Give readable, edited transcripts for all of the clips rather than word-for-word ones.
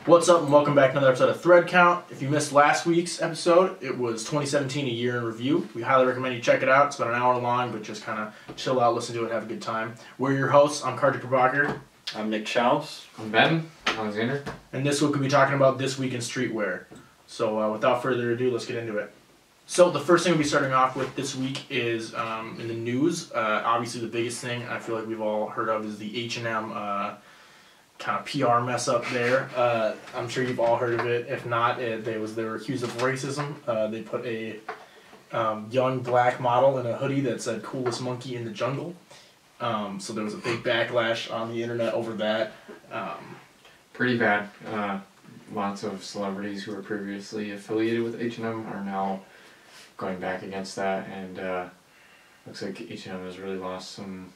What's up and welcome back to another episode of Thread Count. If you missed last week's episode, it was 2017, a year in review. We highly recommend you check it out. It's about an hour long, but just kind of chill out, listen to it, have a good time. We're your hosts. I'm Kendrick Lamar. I'm Nick Chaus. I'm Ben Alexander. And this week we'll be talking about this week in streetwear. So without further ado, let's get into it. So the first thing we'll be starting off with this week is in the news. Obviously the biggest thing I feel like we've all heard of is the H&M kind of PR mess up there. I'm sure you've all heard of it. If not, they were accused of racism. They put a young black model in a hoodie that said "coolest monkey in the jungle." So there was a big backlash on the internet over that. Pretty bad. Lots of celebrities who were previously affiliated with H&M are now going back against that, and looks like H&M has really lost some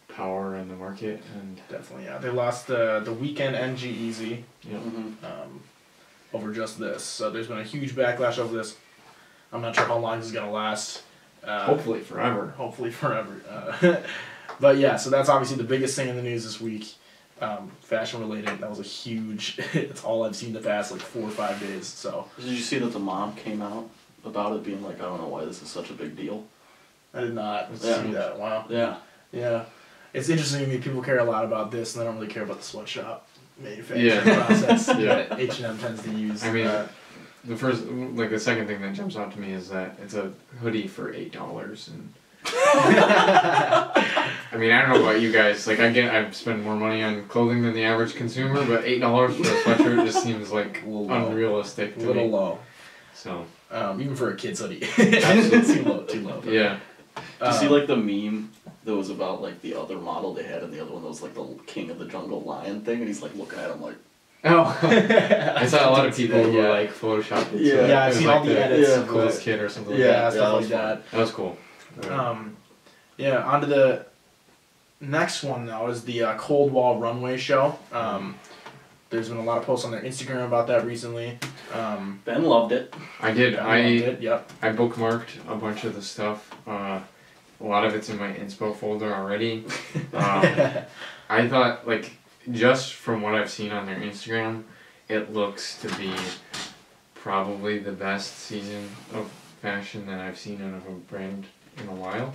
power in the market. And Definitely, yeah. They lost the Weekend and G-Eazy over just this. So there's been a huge backlash over this. I'm not sure how long this is going to last. hopefully forever. Hopefully forever. But yeah, so that's obviously the biggest thing in the news this week. Fashion related. That was a huge... It's all I've seen the past like 4 or 5 days. So Did you see that the mom came out about it being like, I don't know why this is such a big deal? I did not see that. Wow. Yeah. Yeah. It's interesting to me. People care a lot about this, and they don't really care about the sweatshop manufacturing process that H&M tends to use. I mean, the second thing that jumps out to me is that it's a hoodie for $8, and I mean, I don't know about you guys. Like, I spend more money on clothing than the average consumer, but $8 for a sweatshirt just seems like unrealistic to me. A little low. So even for a kid's hoodie, it's too low. Yeah. Did you see like the meme that was about like the other model they had, and the other one that was like the king of the jungle lion thing, and he's like looking at him like, oh, I saw a lot of people who were like photoshopped it. Yeah, yeah, I've seen all the edits. The coolest kid or something. Yeah, stuff like that. That was cool. Yeah, on to the next one now is the Cold Wall Runway show. There's been a lot of posts on their Instagram about that recently. Ben loved it. I did. Yep. I bookmarked a bunch of the stuff. A lot of it's in my inspo folder already. I thought, like, just from what I've seen on their Instagram, it looks to be probably the best season of fashion that I've seen out of a brand in a while.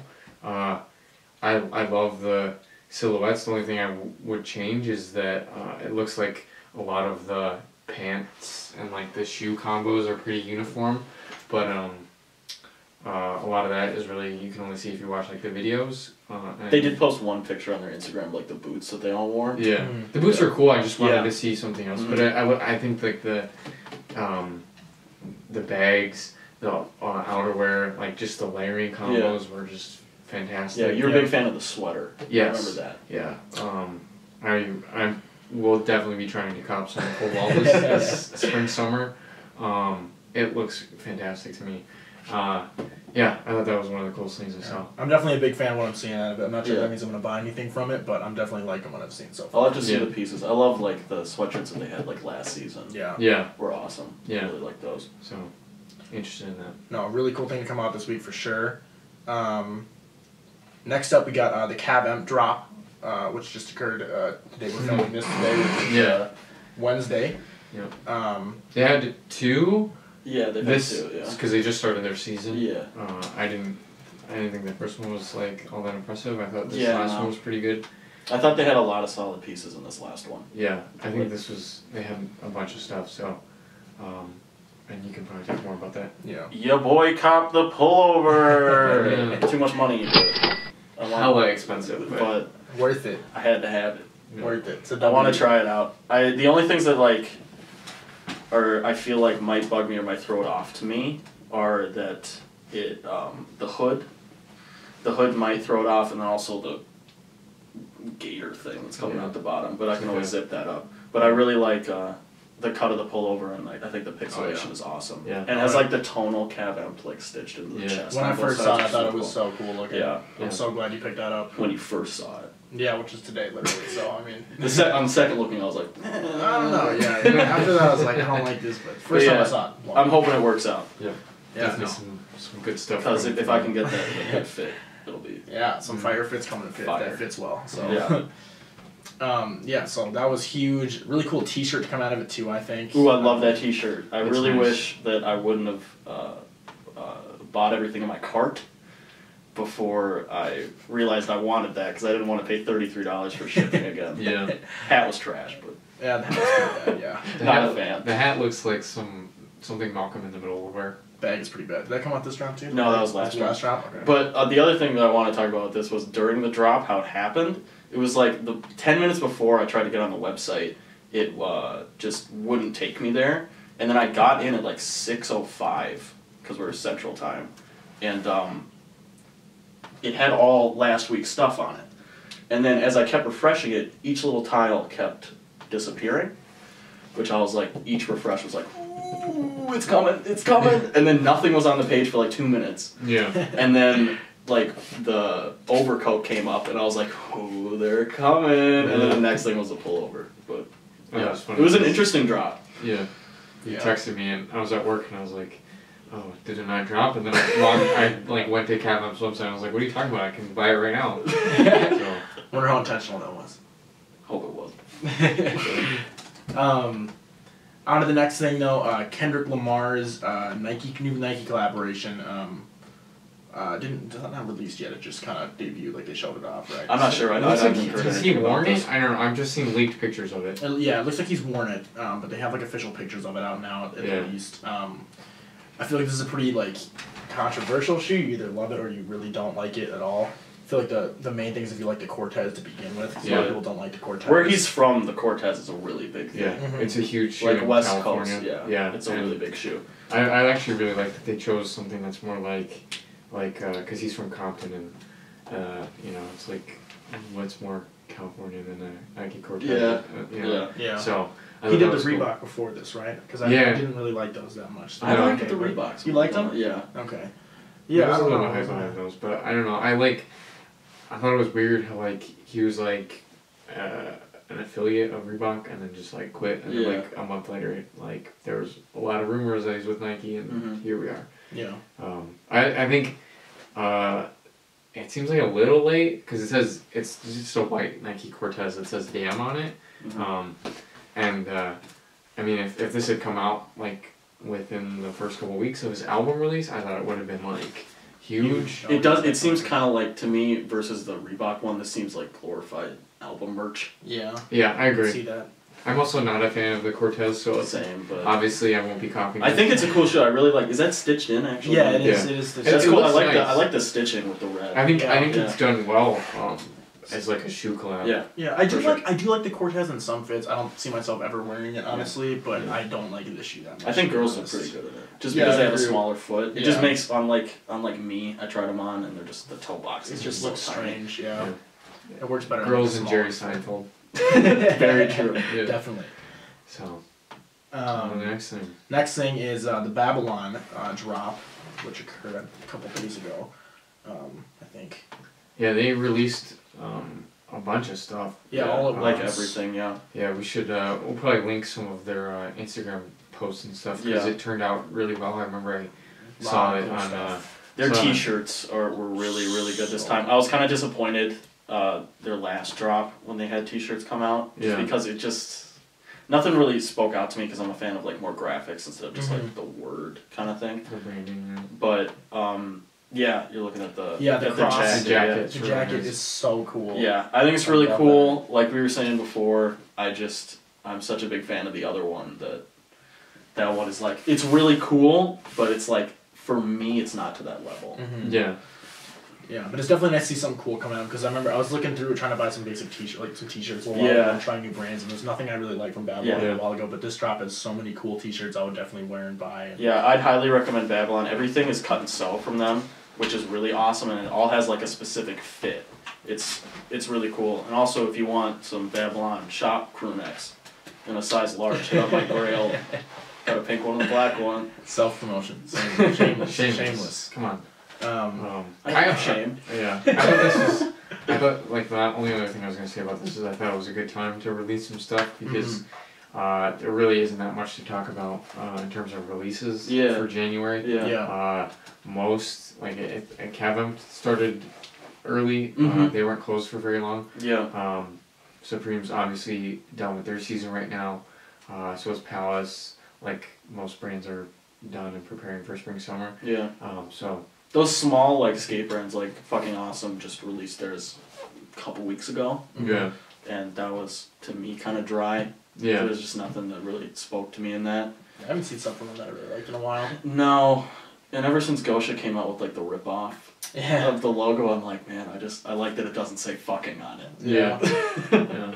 I love the silhouettes. The only thing I would change is that it looks like a lot of the pants and like the shoe combos are pretty uniform, but a lot of that is really, you can only see if you watch like the videos. They did post one picture on their Instagram, like the boots that they all wore. Yeah, the boots are cool. I just wanted to see something else, but I think like the bags, the outerwear, like just the layering combos were just fantastic. Yeah, you're a big fan of the sweater. Yes. I remember that. Yeah. I will definitely be trying to cop some Cold Wall this spring, summer. It looks fantastic to me. Yeah, I thought that was one of the coolest things I saw. I'm definitely a big fan of what I'm seeing out of it. I'm not sure if that means I'm going to buy anything from it, but I'm definitely liking what I've seen so far. I'll have to see the pieces. I love like the sweatshirts that they had like last season. Yeah. Were awesome. Yeah. I really like those. So, interested in that. No, really cool thing to come out this week for sure. Next up, we got the Cav Empt drop, which just occurred today. We're filming this today, which is Wednesday. Yeah. They had 2. Yeah, they had 2. Yeah. Because they just started their season. Yeah. I didn't think the first one was like all that impressive. I thought this last one was pretty good. I thought they had a lot of solid pieces in this last one. Yeah, I think they had a bunch of stuff. So, and you can probably talk more about that. Yeah. Your boy copped the pullover. Too much money into it. Hella expensive, but worth it. I had to have it. Yeah. Worth it. So I want to try it out. The only things that I feel like might bug me or might throw it off to me are that the hood might throw it off, and then also the gator thing that's coming out the bottom. But I can always zip that up. But I really like the cut of the pullover, and I think the pixelation is awesome. Yeah. And it has like the tonal Cav Empt like stitched into the chest. When I first saw it, I thought it was so cool looking. Yeah. I'm so glad you picked that up. When you first saw it. Yeah, which is today, literally. So I mean, on second looking, I was like, I don't know. Yeah. After that, I was like, I don't like this, but first time I saw it. I'm hoping it works out. Yeah. Definitely some good stuff. Because if I can get that good fit, it'll be some fire fits coming to fit. That fits well. So Yeah, so that was huge. Really cool T-shirt to come out of it too, I think. Ooh, I love that T-shirt. I It's really nice. wish that I wouldn't have bought everything in my cart before I realized I wanted that, because I didn't want to pay $33 for shipping again. Yeah. Hat was trash, but Yeah, that was pretty bad, yeah. not a fan. The hat looks like something Malcolm in the Middle will wear. Bag is pretty bad. Did that come out this round too? No, that was last round. Okay. But the other thing that I want to talk about with this was during the drop, how it happened. It was like the 10 minutes before I tried to get on the website, it just wouldn't take me there. And then I got in at like 6:05 because we're Central Time, and it had all last week's stuff on it. And then as I kept refreshing it, each little tile kept disappearing, which I was like, each refresh was like, ooh, it's coming, it's coming. And then nothing was on the page for like 2 minutes. Yeah. And then like the overcoat came up, and I was like, "Oh, they're coming!" And then the next thing was a pullover. But Oh, yeah, that's funny. it was an interesting drop. Yeah. You Yeah. texted me and I was at work and I was like, oh, did it not drop? And then I like went to Cav Empt's website and I was like, what are you talking about? I can buy it right now. So, Wonder how intentional that was. Hope it wasn't. On to the next thing though, Kendrick Lamar's new Nike collaboration. It's not released yet. It just kind of debuted, like they showed it off, right? I'm not sure. I haven't heard has he anything worn about it? this. I don't know. I'm just seeing leaked pictures of it. Yeah, it looks like he's worn it, but they have like official pictures of it out now at least. I feel like this is a pretty like controversial shoe. You either love it or you really don't like it at all. I feel like the main thing is if you like the Cortez to begin with. 'Cause a lot of people don't like the Cortez. Where he's from, the Cortez is a really big thing. Yeah, it's a huge shoe Like in West California. Coast, Yeah, it's a really big shoe. I actually really like that they chose something that's more like, because he's from Compton and, it's like, what's more California than a Nike Cortez? Yeah. So, I He thought did that the was cool. Reebok before this, right? Because I Yeah. didn't really like those that much. So I No, liked okay, the but- Reeboks. You liked them? Yeah. Okay. Yeah, Yeah, I I was a don't little know. hype behind those, but I don't know. I thought it was weird how like he was like an affiliate of Reebok and then just like quit, and then like a month later, like there was a lot of rumors that he's with Nike, and here we are. Yeah. I think it seems like a little late because it says it's just a white Nike Cortez. It says "Damn" on it, and I mean if this had come out like within the first couple weeks of his album release, I thought it would have been like huge. It does. It seems kind of like to me versus the Reebok one. This seems like glorified album merch. Yeah. Yeah, I agree. See that. I'm also not a fan of the Cortez, so Same, but obviously I won't be copying. I think it's a cool shoe. I really like. Is that stitched in actually? Yeah, it is. Yeah. It is. That's It cool. looks nice. I like the stitching with the red. I think Yeah. it's done well as like a shoe collab. Yeah. Yeah, I do For sure. like the Cortez in some fits. I don't see myself ever wearing it honestly, but I don't like the shoe that much. I think to be girls are honest. pretty good at it. Just Yeah, because they I have a agree. smaller foot. It Yeah. just makes unlike me. I tried them on and they're just the toe box. It is just so looks tiny. strange. Yeah. It works better. Girls on and the Jerry smaller Seinfeld. foot. Very true. Yeah. Definitely. So the Um, next thing. next thing is the Babylon drop, which occurred a couple days ago. I think. Yeah, they released a bunch of stuff. Yeah, all at like once. everything. Yeah. Yeah, we should. We'll probably link some of their Instagram posts and stuff because Yeah. it turned out really well. I remember I Lot saw of it cool on. stuff. Their So- T-shirts were really good this time. I was kind of disappointed their last drop when they had T-shirts come out, just Yeah. because it just nothing really spoke out to me because I'm a fan of like more graphics instead of just like the word kind of thing. The branding. But yeah, you're looking at the Yeah, the at cross. jacket. The jacket. The It's really jacket nice. is so cool. Yeah, I think it's I really love cool. Like we were saying before, I'm such a big fan of the other one that one is like it's really cool, but it's like for me it's not to that level. Mhm. Yeah. Yeah, but it's definitely nice to see something cool come out because I remember I was looking through trying to buy some basic some t-shirts a while ago and trying new brands, and there's nothing I really like from Babylon Yeah. a while ago. But this drop has so many cool t-shirts I would definitely wear and buy. And Yeah, I'd highly recommend Babylon. Everything is cut and sew from them, which is really awesome, and it all has like a specific fit. It's really cool. And also, if you want some Babylon shop crew necks in a size large, hit up my Grail. Got a pink one and a black one. Self promotion, shameless, Shameless. shameless. Come on. I have shame. Yeah. I thought like the only other thing I was gonna say about this is I thought it was a good time to release some stuff because there really isn't that much to talk about in terms of releases for January. Yeah. Yeah. Most like Cav Empt started early. They weren't closed for very long. Yeah. Supreme's obviously done with their season right now. So is Palace. Like most brands are done and preparing for spring summer. Yeah. So those small like skate brands like fucking awesome just released theirs a couple weeks ago. yeah. And that was to me kind of dry. Yeah. There was just nothing that really spoke to me in that. I haven't seen something that I really liked in a while. No. And ever since Gosha came out with like the rip off of the logo, I'm like, man, I like that it doesn't say fucking on it. Yeah. Yeah.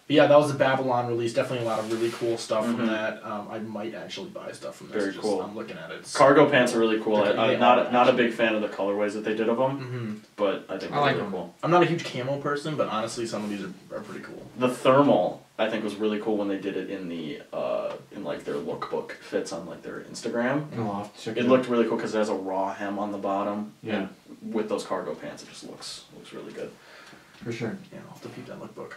Yeah, that was the Babylon release. Definitely a lot of really cool stuff from Mhm. that. I might actually buy stuff from this. Very cool. I'm looking at it. Cargo pants are really cool. They I'm not a big fan of the colorways that they did of them, Mm-hmm. but I think I they're like really them. cool. I'm not a huge camo person, but honestly, some of these are pretty cool. The thermal I think was really cool when they did it in the in like their lookbook fits on like their Instagram. I'll have to check It looked really cool because it has a raw hem on the bottom. Yeah. And with those cargo pants, it just looks really good. For sure. Yeah, I'll have to peep that lookbook.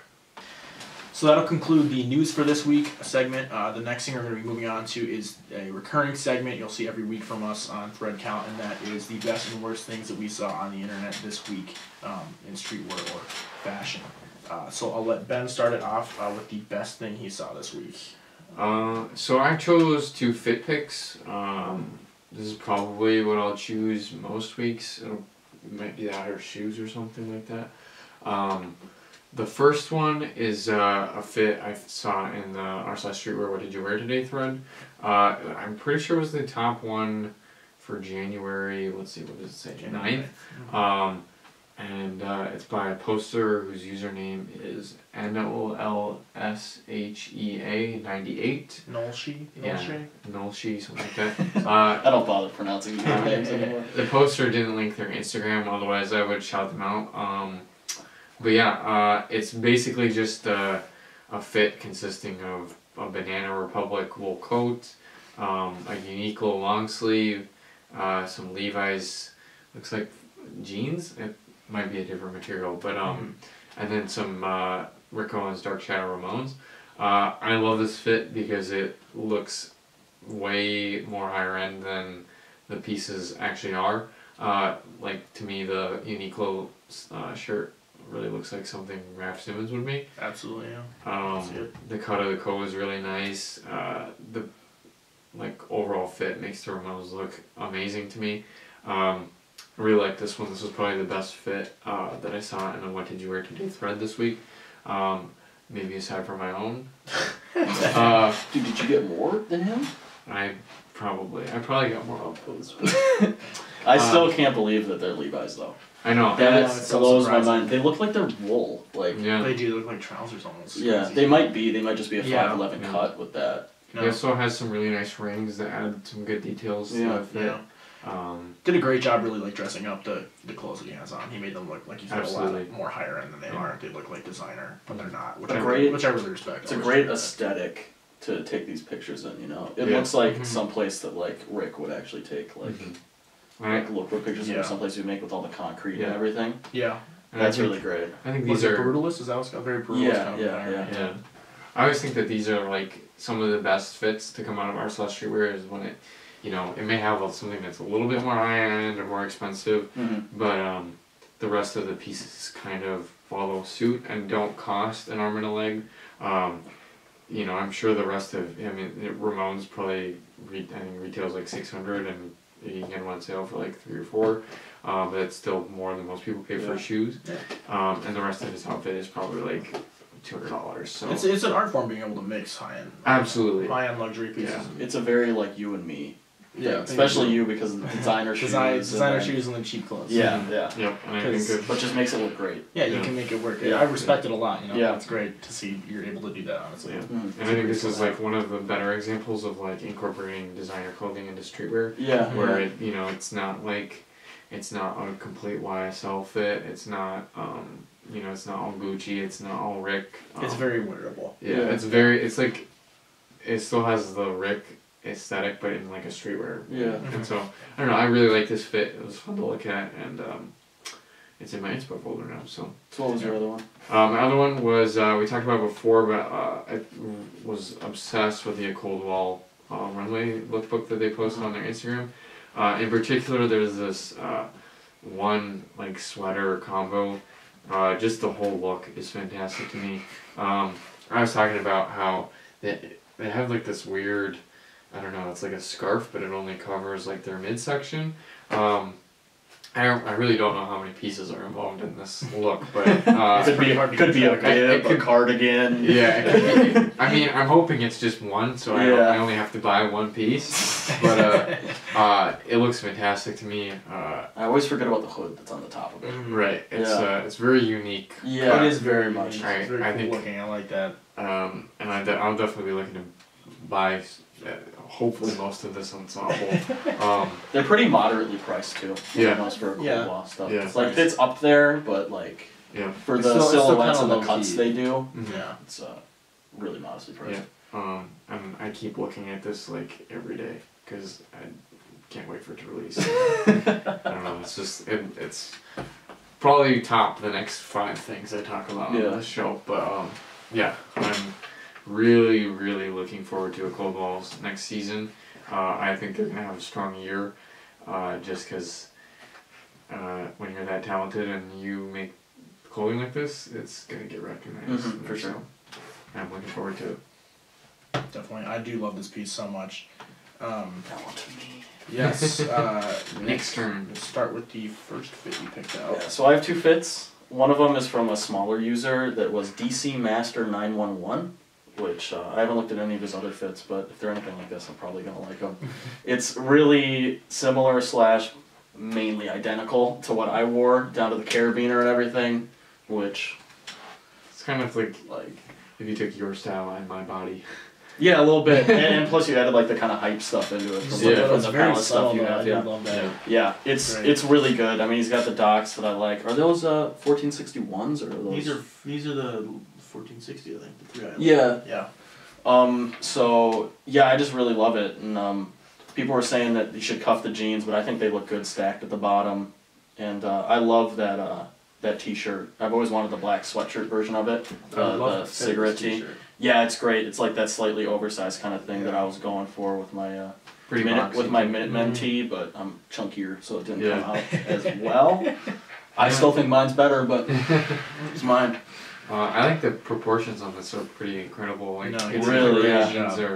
So that'll conclude the news for this week segment. The next thing we're going to be moving on to is a recurring segment you'll see every week from us on Thread Count, and that is the best and worst things that we saw on the internet this week in streetwear or fashion. So I'll let Ben start it off with the best thing he saw this week. So I chose 2 fit picks. This is probably what I'll choose most weeks. It might be that or shoes or something like that. The first one is a fit I saw in the r/streetwear what did you wear today thread. I'm pretty sure it was the top one for January, let's see, what does it say, 9th. And it's by a poster whose username is NOLSHEA98. Nolshi? Yeah, Nolshi, something like that. I don't bother pronouncing these names anymore. The poster didn't link their Instagram, otherwise I would shout them out. But yeah, it's basically just a fit consisting of a Banana Republic wool coat, a Uniqlo long sleeve, some Levi's, looks like jeans. It might be a different material, but and then some Rick Owens Dark Shadow Ramones. I love this fit because it looks way more higher end than the pieces actually are. Like to me, the Uniqlo shirt really looks like something Raph Simmons would make. Absolutely, yeah. The cut of the coat is really nice. The overall fit makes the Ramones look amazing to me. I really like this one. This was probably the best fit that I saw in the What Did You Wear Today thread this week. Maybe aside from my own. Dude, did you get more than him? I probably got more of those. I still can't believe that they're Levi's though. I know. That it's so blows my surprising. mind. They look like they're wool. Like Yeah. They do look like trousers almost. yeah, they might be. They might just be a 5'11" Yeah. cut with that. No. He also has some really nice rings that add some good details to the fit. Yeah. Did a great job really like dressing up the clothes that he has on. He made them look like you said a lot more higher end than they are. They look like designer, but they're not. Which I really respect. It's a great aesthetic to take these pictures in. You know, it looks like someplace that like Rick would actually take like lookbook pictures of someplace we make with all the concrete and everything. Yeah. And That's really great. I think these are brutalist. Is that what's got very brutalist kind of yeah. I always think that these are like some of the best fits to come out of r/streetwear is when it, you know, it may have something that's a little bit more high end or more expensive, but the rest of the pieces kind of follow suit and don't cost an arm and a leg. You know, I'm sure the rest of, Ramones probably I think retails like $600 and you can get them on sale for like $3 or $4, but it's still more than most people pay for shoes. And the rest of his outfit is probably like $200. So it's an art form being able to mix high end, absolutely end luxury pieces. Yeah. It's a very like you and me. Yeah, especially you because of the designer shoes. Designer shoes and then cheap clothes. Yeah. Yep, and I think but just makes it look great. Yeah, you can make it work. I respect it a lot. You know, Yeah. It's great to see you're able to do that. Honestly, And I think this is like one of the better examples of like incorporating designer clothing into streetwear. Yeah. Where it, you know, it's not a complete YSL fit. It's not you know, it's not all Gucci. It's not all Rick. It's very wearable. Yeah, it's like it still has the Rick aesthetic, but in like a streetwear. Yeah. And so I don't know. I really like this fit. It was fun to look at, and it's in my inspo folder now. So what was your other one? My other one was we talked about before, but I was obsessed with the Cold Wall runway lookbook that they posted on their Instagram. In particular, there's this one like sweater combo just the whole look is fantastic to me. I was talking about how they have like this weird, I don't know, it's like a scarf, but it only covers like their midsection. I really don't know how many pieces are involved in this look, but could be a bib, a cardigan. Yeah, it could be, I mean, I'm hoping it's just one, so I only have to buy one piece. But it looks fantastic to me. I always forget about the hood that's on the top of it. Right, it's very unique. Yeah, it is very much. It's very cool looking. I like that. And I'll definitely be looking to buy. Hopefully most of this ensemble. They're pretty moderately priced too. Yeah. Most for cold wall stuff. Yeah. It's like it's up there, but like for the still silhouettes and kinda the cuts low-key. they do, Yeah. it's really modestly priced. Yeah. And I keep looking at this like every day because I can't wait for it to release. I don't know. It's just it's probably top the next 5 things I talk about on this show. But yeah, I'm really looking forward to a Cold Walls next season. I think they're gonna have a strong year, just because when you're that talented and you make clothing like this, it's gonna get recognized. For sure. So I'm looking forward to it. Definitely, I do love this piece so much. That one to me. Yes. Next turn. Let's start with the first fit you picked out. Yeah, so I have 2 fits. One of them is from a smaller user that was DC Master 911. Which I haven't looked at any of his other fits, but if they're anything like this, I'm probably gonna like them. It's really similar / mainly identical to what I wore, down to the carabiner and everything, which It's kind of like if you took your style and my body. Yeah, a little bit, and plus you added like the kind of hype stuff into it from, from the palette stuff you have. I love that. Yeah, it's really good. I mean, he's got the docks that I like. Are those 1461s or are those? These are the 1460, I think. The 3 items. Yeah. Yeah. So yeah, I just really love it, and people were saying that you should cuff the jeans, but I think they look good stacked at the bottom, and I love that T-shirt. I've always wanted the black sweatshirt version of it, the cigarette tee. Yeah, it's great. It's like that slightly oversized kind of thing that I was going for with my Minutemen tee, but I'm chunkier, so it didn't come out as well. I still think mine's better, but it's mine. I like the proportions on this are pretty incredible. Like, it's really,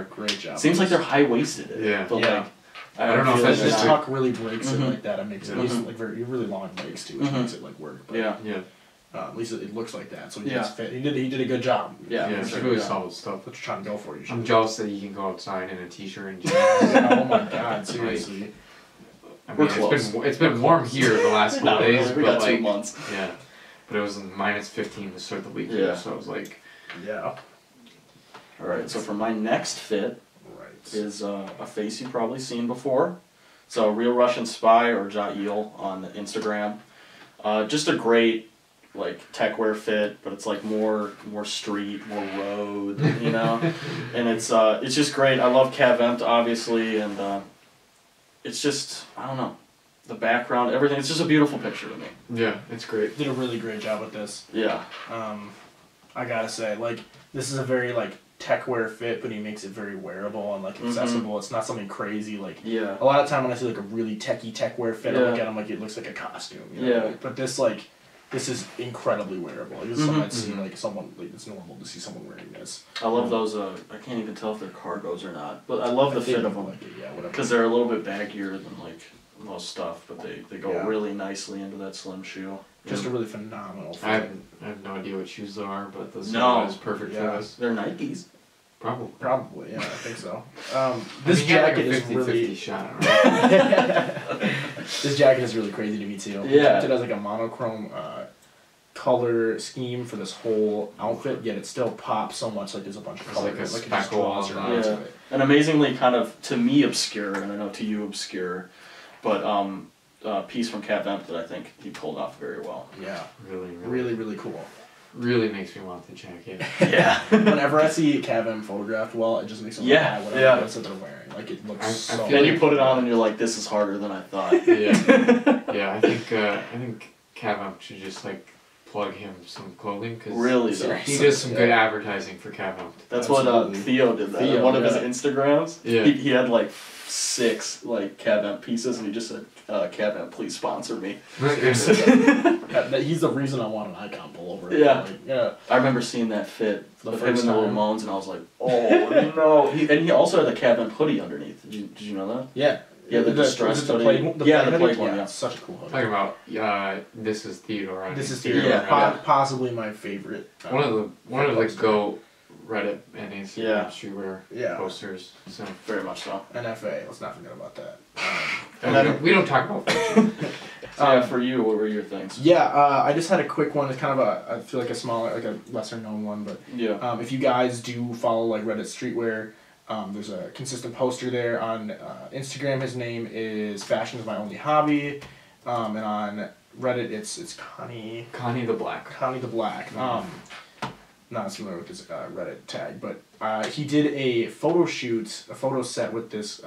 great job. Seems like they're high-waisted. Yeah. Like, I don't know if that's just tuck really breaks it like that. It makes it like really long legs too, which makes it like work. But, at least it looks like that. So he does fit. He did a good job. Yeah, it's really solid stuff. What you're trying to go for? I'm jealous that you can go outside in a t-shirt and jeans. Oh my god, seriously. I mean, it's been warm here the last couple days, we but got 2 months. Yeah, but it was -15 to start the week. Yeah. So I was like, yeah. All right. So for my next fit is a face you've probably seen before. So Real Russian Spy or Jail on Instagram. Just a great like tech wear fit, but it's like more street, more road, you know. And it's just great. I love Cav Empt obviously, and it's just I don't know, the background, everything. It's just a beautiful picture to me. yeah, it's great. Did a really great job with this. Yeah. I gotta say, like, this is a very like tech wear fit, but he makes it very wearable and like accessible. It's not something crazy. Like a lot of time when I see like a really techy tech wear fit, I look at him like it looks like a costume. You know? But this is incredibly wearable. Like, this is something I'd see like someone like it's normal to see someone wearing this. I love those. I can't even tell if they're cargos or not, but I love the fit of them. Like it, yeah, whatever. Because they're a little bit baggier than like most stuff, but they go really nicely into that slim shoe. Just a really phenomenal fit. I have no idea what shoes they are, but this is perfect for this. They're Nikes. Probably, yeah, I think so. This jacket is really shot, right? This jacket is really crazy to me too. Yeah. It has like a monochrome color scheme for this whole outfit, yet it still pops so much like there's a bunch of color. Like a it just speckle draws on around to it. An amazingly kind of, to me, obscure, and I know to you obscure, but piece from Cav Empt that I think he pulled off very well. Yeah. Really cool. Really makes me want the jacket. Yeah. Whenever I see Cav Empt photographed well, it just makes me buy whatever it is that they're wearing. Like it looks so. Then you put it on and you're like, this is harder than I thought. Yeah. I think Cav Empt should just like plug him some clothing because he does some good advertising for Cav Empt. That's what Theo did that on one of his Instagrams. Yeah. He had like 6 like Cav Empt pieces, and he just said, "Cav Empt, please sponsor me." He's the reason I want an icon pullover. Yeah. Like, yeah. I remember seeing that fit The of him and first the time. Ramones, and I was like, "Oh no!" He also had the Cav Empt hoodie underneath. Did you know that? Yeah. Yeah, the distressed is it the hoodie. plague, the Yeah, plague the hoodie? plague one, yeah. It's such a cool hoodie. Talking about this is Theodore. On This is Instagram, the Yeah. possibly my favorite. One of the poster. go Reddit and Instagram Yeah. streetwear Yeah. posters. So Very much so. NFA. Let's not forget about that. and then we don't talk about fashion. So yeah, for you, what were your things? Yeah, I just had a quick one. It's kind of I feel like a smaller, like a lesser known one, but Yeah. if you guys do follow like Reddit streetwear, there's a consistent poster there on Instagram. His name is Fashion is My Only Hobby, and on Reddit it's Connie Connie the Black. the Black. Not as familiar with this Reddit tag, but he did a photo shoot, a photo set with this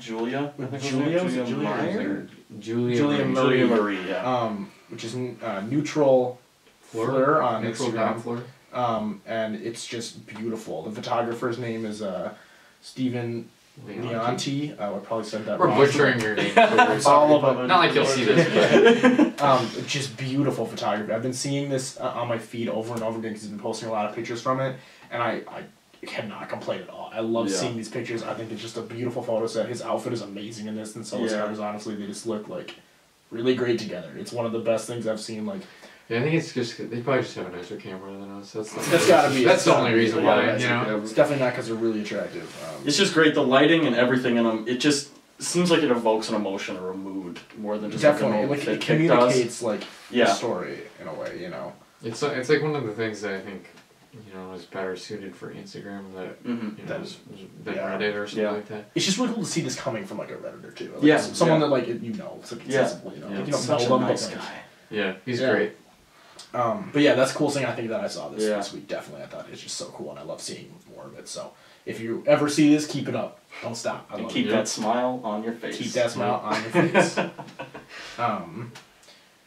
Julia? I think Julia? Was it her name? Julia? Meyer? Julia Marie. Julia Marie, yeah. Which is neutral fleur on Neutral Instagram. dot fleur. And it's just beautiful. The photographer's name is Stephen Leonti. I probably said that We're wrong. butchering your name. So we're sorry, All of but them. not like you'll see this. But Just beautiful photography. I've been seeing this on my feed over and over again because he's been posting a lot of pictures from it, and I cannot complain at all. I love Yeah. seeing these pictures. I think it's just a beautiful photo set. His outfit is amazing in this, and so is Yeah. hers. Honestly, they just look like really great together. It's one of the best things I've seen. Like, yeah, I think it's just they probably just have a nicer camera than us. That's gotta be. That's the only reason why. Yeah, You know. it's definitely not because they're really attractive. It's just great, the lighting and everything in them, it just seems like it evokes an emotion or a mood more than just Definitely, like an old like fit it pic does. communicates like the Yeah. story in a way, you know. It's like one of the things that I think is better suited for Instagram that Mm-hmm. That than yeah. Reddit or something Yeah. like that. It's just really cool to see this coming from like a redditor too. Like, Yeah, someone yeah. that like you know, so consistently, you know, Yeah. like, you don't Such know a them, nice but like, guy. Yeah, he's Yeah. great. but yeah, that's the coolest thing I think that I saw Yeah. this week. Definitely, I thought it's just so cool, and I love seeing more of it. So if you ever see this, keep it up. Don't stop. I And love keep it. that smile on your face. Keep that smile on your face.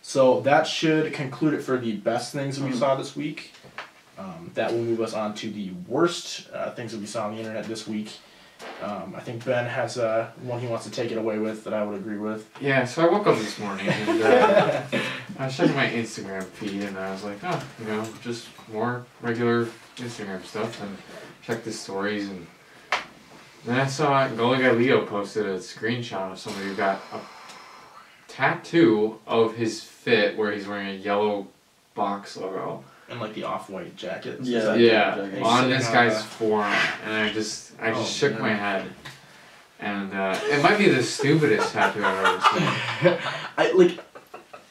So that should conclude it for the best things that we saw this week. That will move us on to the worst things that we saw on the internet this week. I think Ben has one he wants to take it away with that I would agree with. Yeah, so I woke up this morning and I was checking my Instagram feed and I was like, just more regular Instagram stuff, and checked the stories, and then I saw Gully Guy Leo posted a screenshot of somebody who got a tattoo of his fit where he's wearing a yellow box logo. And like the off-white jacket. Yeah. Yeah, Jacket. on this Sitting on guy's forearm, and I just shook man. my head. And it might be the stupidest tattoo I've ever seen.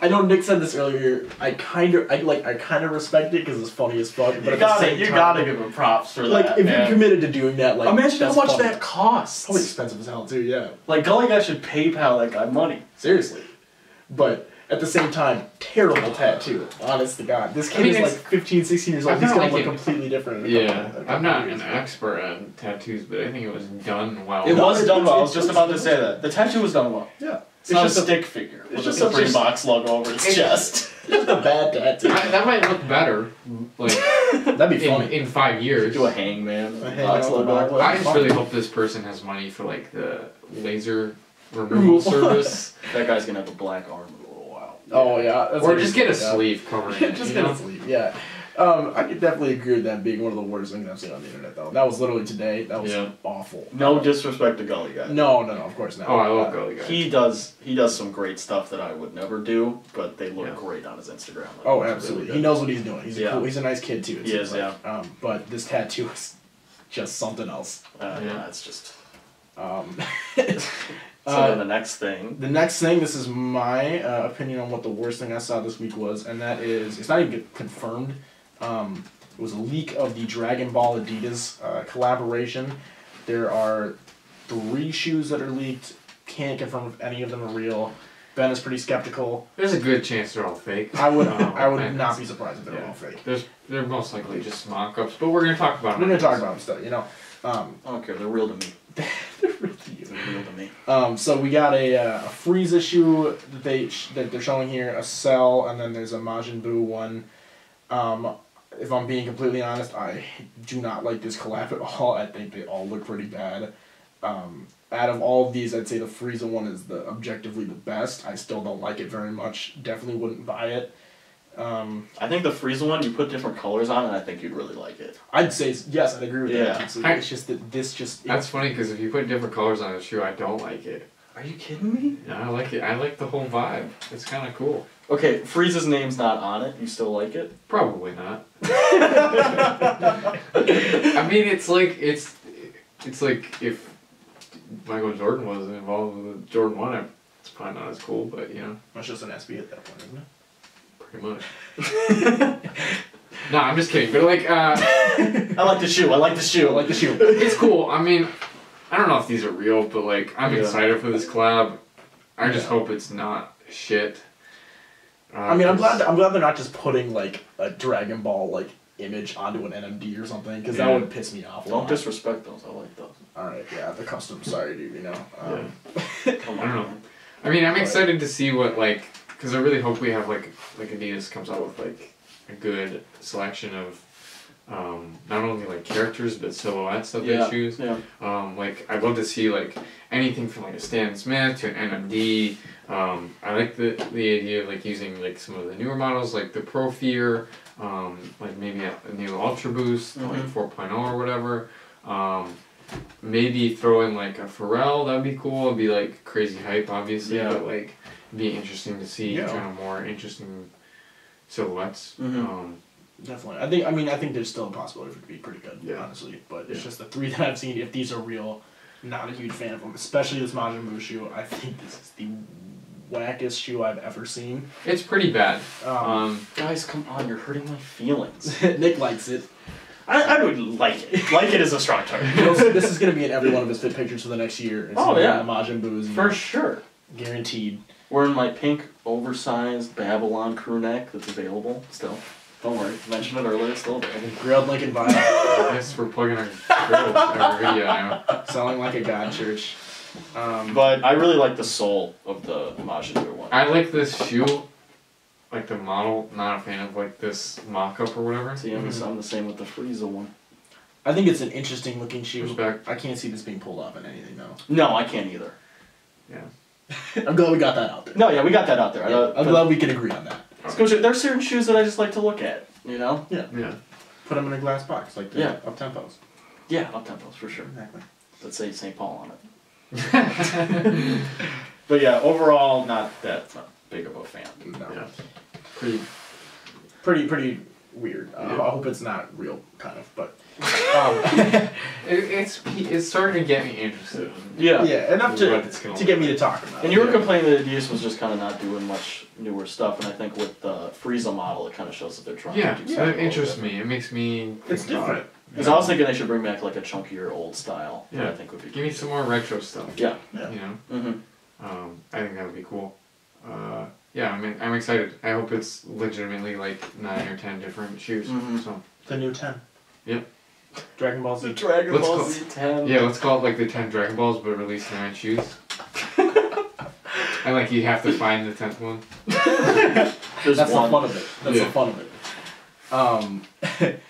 I know Nick said this earlier. I kind of respect it because it's funny as fuck. But You at the gotta, same you time, gotta give him props for like that. if man. you're committed to doing that, like Imagine how that's much funny. that costs. Probably expensive as hell too. Yeah, Like Gully Guy should PayPal that guy money. seriously. But at the same time, terrible tattoo. Honest to God, this kid I mean, is like it's- 15, 16 years old. I'm He's not gonna look like it- completely different. In a Yeah, couple I'm not years. an expert on tattoos, but I think it was done well. It was done well. I was it's- just about to say that. The tattoo was done well. Yeah, It's not just a stick figure. It's just just a a- Supreme box logo over its It's- chest. just a bad tattoo. That might look better, like That'd be funny. in 5 years. Do a hangman. A hangman box on the logo. back. I just really hope this person has money for like the laser removal service, That guy's gonna have a black arm in a little while. Oh yeah, that's or what just he's get a doing, yeah. sleeve covering it. Just you get know? a sleep, yeah. I could definitely agree with that being one of the worst things I've seen on the internet, though. That was literally today. That was Yeah. awful. No disrespect to Gully Guy. No, of course not. Oh, I love Gully Guy. He does some great stuff that I would never do, but they look Yeah. great on his Instagram. Oh, It's absolutely. really He knows what he's doing. He's Yeah. he's a nice kid too. It He seems is, like. But this tattoo is just something else. good. Yeah. Yeah, it's just. Um, So then the next thing. the next thing, this is my opinion on what the worst thing I saw this week was, and that is, it's not even confirmed. It was a leak of the Dragon Ball Adidas collaboration. There are 3 shoes that are leaked. Can't confirm if any of them are real. Ben is pretty skeptical. There's a good chance they're all fake. I would And not be surprised if they're yeah. all fake. They're most likely just mock-ups, but we're gonna talk about We're them. gonna talk about them stuff, you know. I don't care. They're real to me. They're really cute. They're real to me. So we got a Freeze issue that they're showing here, a Cell, and then there's a Majin Buu one. If I'm being completely honest, I do not like this collab at all. I think they all look pretty bad. out of all of these, I'd say the Frieza one is the objectively the best. I still don't like it very much. Definitely wouldn't buy it. I think the Frieza one, you put different colors on, and I think you'd really like it. I'd say yes. I'd agree with that. Yeah. It's just that this just. That's funny because if you put different colors on a shoe, I don't like it. Are you kidding me? No, I like it. I like the whole vibe. It's kind of cool. Okay, Frieza's name's not on it. You still like it? Probably not. I mean, it's like if Michael Jordan wasn't involved with the Jordan 1, it's probably not as cool, but you know. It's just an SB at that point, isn't it? Pretty much. No, I'm just kidding. But like, I like the shoe. I like the shoe. I like the shoe. it's cool. I mean, I don't know if these are real, but like, I'm excited for this collab. I just hope it's not shit. I mean, I'm glad they're not just putting like a Dragon Ball like image onto an NMD or something, because that would piss me off. Don't disrespect those. I like those. All right, yeah, the custom. Sorry, dude. You know. Come on. I don't know. I mean, I'm excited to see what like, because I really hope we have like Adidas comes out with like a good selection of not only like characters but silhouettes that they choose. Yeah. Like I'd love to see like anything from like a Stan Smith to an NMD. I like the idea of like using like some of the newer models like the Pro Fear, like maybe a new Ultra Boost, like 4.0 or whatever. Maybe throw in like a Pharrell, that'd be cool. It'd be like crazy hype obviously, but like it'd be interesting to see kind of more interesting silhouettes. Definitely. I think there's still a possibility for it to be pretty good, honestly. But it's just the three that I've seen, if these are real, not a huge fan of them. Especially this Majin Buu shoe. I think this is the wackest shoe I've ever seen. It's pretty bad. Guys, come on, you're hurting my feelings. Nick likes it. I would like it. Like it is a strong term. This is going to be in every one of his fit pictures for the next year. It's the Majin Buu's. For sure. Guaranteed. Wearing my pink, oversized Babylon crew neck that's available still. Don't worry, mentioned it earlier, it's still there. Grilled Lincoln Vibe. Yes, we're plugging our video now. Selling like a god church. But I really like the sole of the Majin Buu one. I like this shoe, like the model. Not a fan of like this mock-up or whatever. See, I'm the same with the Frieza one. I think it's an interesting looking shoe. Respect. I can't see this being pulled off in anything though. No, I can't either. Yeah. I'm glad we got that out there. No, yeah, we got that out there. Yeah, I'm glad we can agree on that. There's certain shoes that I just like to look at, you know? Yeah. Put them in a glass box, like the up-tempos. Yeah, up-tempos, for sure. Exactly. That say St. Paul on it. But yeah, overall, not big of a fan. No. Yeah. Pretty weird. I hope it's not real, kind of, but... it's starting to get me interested. Yeah, enough to get me to talk about it. And you were complaining that Adidas was just kind of not doing much newer stuff, and I think with the Frieza model, it kind of shows that they're trying to do something. It interests me. It makes me It's different. Because I was thinking they should bring back like a chunkier old style. Yeah. I think would be Give me some more retro stuff. Yeah. You know? Mm-hmm. I think that would be cool. Yeah, I mean, I'm excited. I hope it's legitimately like 9 or 10 different shoes. So. The new 10. Yep. Dragon Ball Z. The Dragon Ball Z 10. Yeah, let's call it like the 10 Dragon Balls, but release 9 shoes. And like you have to find the 10th one. That's the fun of it. That's the fun of it.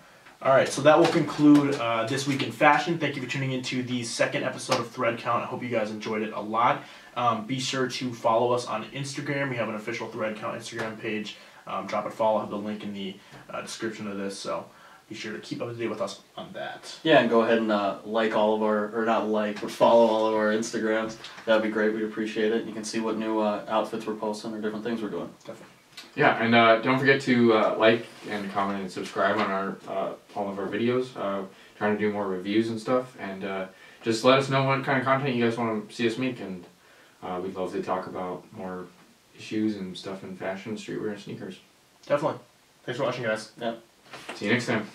Alright, so that will conclude this week in fashion. Thank you for tuning into the second episode of Thread Count. I hope you guys enjoyed it a lot. Be sure to follow us on Instagram. We have an official Thread Count Instagram page. Drop a follow. I have the link in the description of this, so be sure to keep up to date with us on that. Yeah, and go ahead and like all of our, or not like, but follow all of our Instagrams. That would be great. We'd appreciate it. You can see what new outfits we're posting or different things we're doing. Definitely. Yeah, and don't forget to like and comment and subscribe on our all of our videos. Trying to do more reviews and stuff, and just let us know what kind of content you guys want to see us make, and we'd love to talk about more issues and stuff in fashion, streetwear, and sneakers. Definitely. Thanks for watching, guys. Yeah. See you next time.